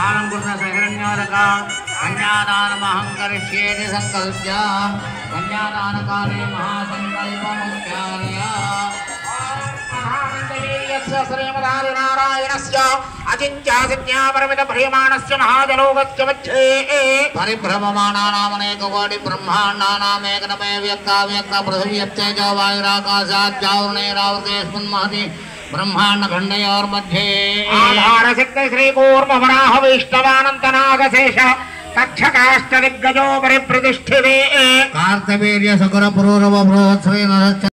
दानं कृष्ण सहरण्योदक कन्यादानमहं करिष्येति संकल्प्य कन्यादानकाले महासंकल्पमुच्चार्य श्रीमदादिनारायणस्य अचिन्त्यासिद्ध्यापरमितप्रियमाणस्य महाजलोकस्य मध्ये परिभ्रममाणानामनेककोटि ब्रह्माण्डानामेकनमे व्यक्ताव्यक्ता पृथिव्यत्येज वायुराकाशाद्यावरणैरावृतेऽस्मिन् ब्रह्मांड खंडयोर्मध्ये आधार सिद्ध श्री कूर्म वराह वैष्णवानंतनागशेष तक्षकाष्ट दिग्गजो परिप्रतिष्ठिते कार्तवीर्य सकुर पुरूरव बृहत् श्री